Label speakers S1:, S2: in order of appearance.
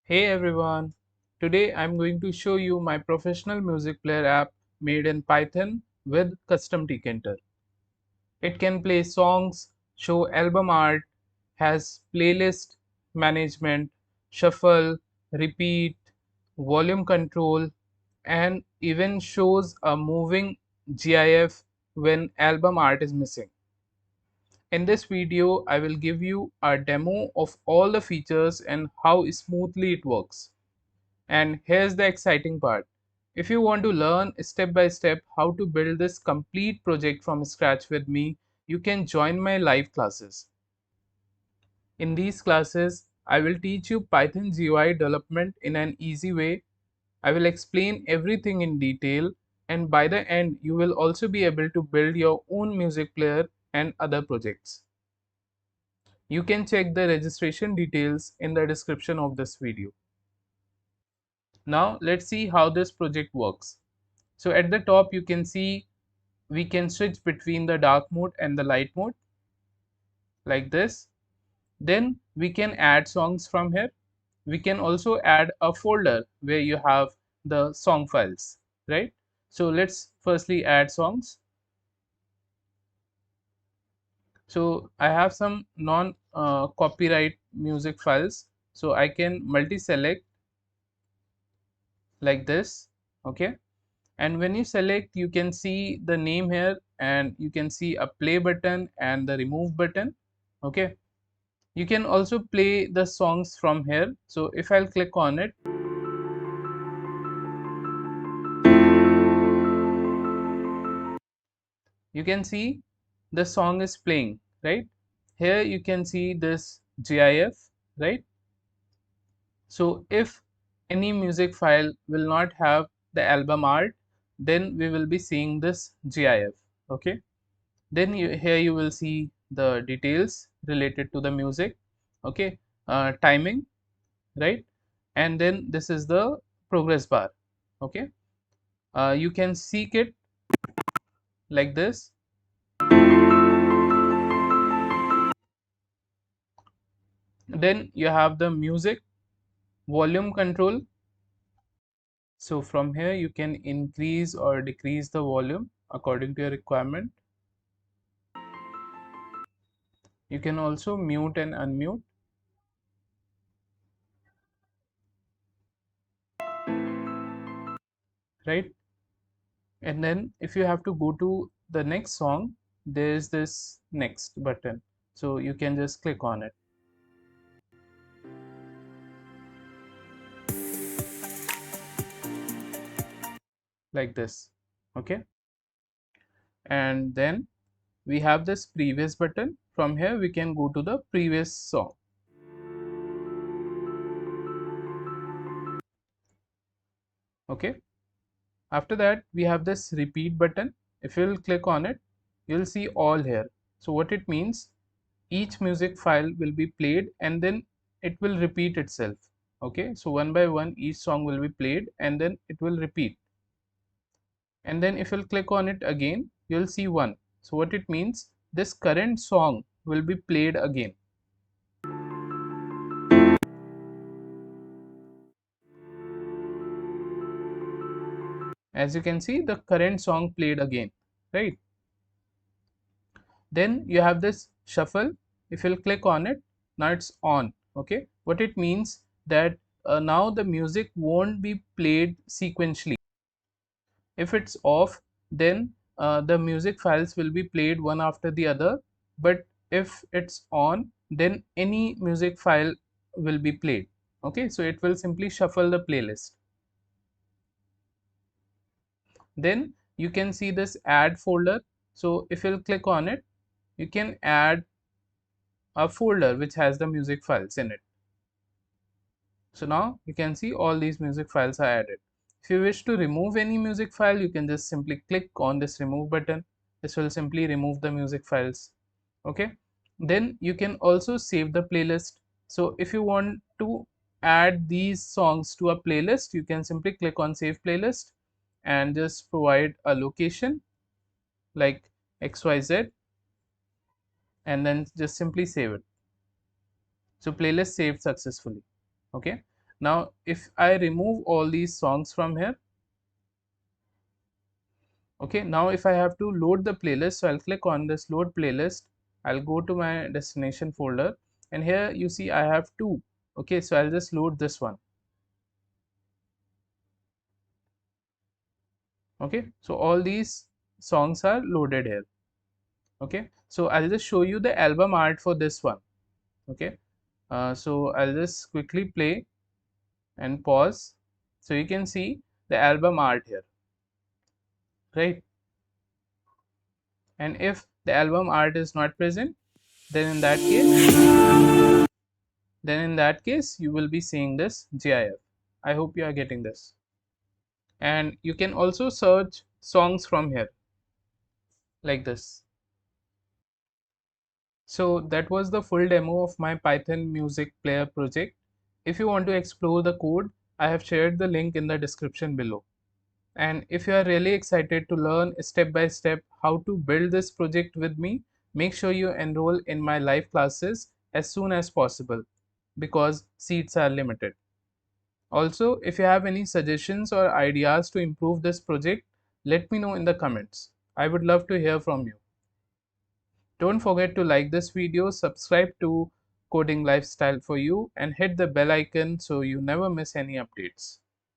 S1: Hey everyone, today I'm going to show you my professional music player app made in Python with CustomTkinter. It can play songs, show album art, has playlist management, shuffle, repeat, volume control, and even shows a moving GIF when album art is missing. In this video, I will give you a demo of all the features and how smoothly it works. And here's the exciting part. If you want to learn step by step how to build this complete project from scratch with me, you can join my live classes. In these classes, I will teach you Python GUI development in an easy way. I will explain everything in detail, and by the end, you will also be able to build your own music player and other projects. You can check the registration details in the description of this video. Now let's see how this project works. So at the top you can see we can switch between the dark mode and the light mode like this. Then we can add songs from here. We can also add a folder where you have the song files, right? So let's firstly add songs. So I have some non copyright music files. So I can multi-select like this, okay? And when you select, you can see the name here and you can see a play button and the remove button, okay? You can also play the songs from here. So if I'll click on it, you can see the song is playing, right? Here you can see this GIF, right? So if any music file will not have the album art, then we will be seeing this GIF, okay? Then here you will see the details related to the music, okay? Timing, right? And then this is the progress bar, okay? You can seek it like this. Then you have the music volume control. So from here you can increase or decrease the volume according to your requirement. You can also mute and unmute, right? And then if you have to go to the next song, there's this next button. So you can just click on it like this, okay? And then we have this previous button. From here we can go to the previous song, okay? After that we have this repeat button. If you'll click on it, you'll see all here. So what it means, each music file will be played and then it will repeat itself, okay? So one by one each song will be played and then it will repeat. And then if you'll click on it again, you'll see one. So what it means, this current song will be played again. As you can see, the current song played again, right? Then you have this shuffle. If you'll click on it, now it's on, okay? What it means that now the music won't be played sequentially. If it's off, then the music files will be played one after the other. But if it's on, then any music file will be played, okay? So it will simply shuffle the playlist. Then you can see this add folder. So if you'll click on it, you can add a folder which has the music files in it. So now you can see all these music files are added. If you wish to remove any music file, you can just simply click on this remove button. This will simply remove the music files, okay? Then you can also save the playlist. So if you want to add these songs to a playlist, you can simply click on save playlist and just provide a location like XYZ and then just simply save it. So playlist saved successfully, okay? Now if I remove all these songs from here, okay, now if I have to load the playlist, so I'll click on this load playlist, I'll go to my destination folder, and here you see I have two. Okay, so I'll just load this one. Okay, so all these songs are loaded here. Okay, so I'll just show you the album art for this one. Okay, so I'll just quickly play and pause, so you can see the album art here, right? And if the album art is not present, then in that case you will be seeing this GIF. I hope you are getting this. And you can also search songs from here like this. So that was the full demo of my Python music player project. If you want to explore the code, I have shared the link in the description below. And if you are really excited to learn step by step how to build this project with me, make sure you enroll in my live classes as soon as possible because seats are limited. Also, if you have any suggestions or ideas to improve this project, let me know in the comments. I would love to hear from you. Don't forget to like this video, subscribe to Coding Lifestyle for You, and hit the bell icon so you never miss any updates.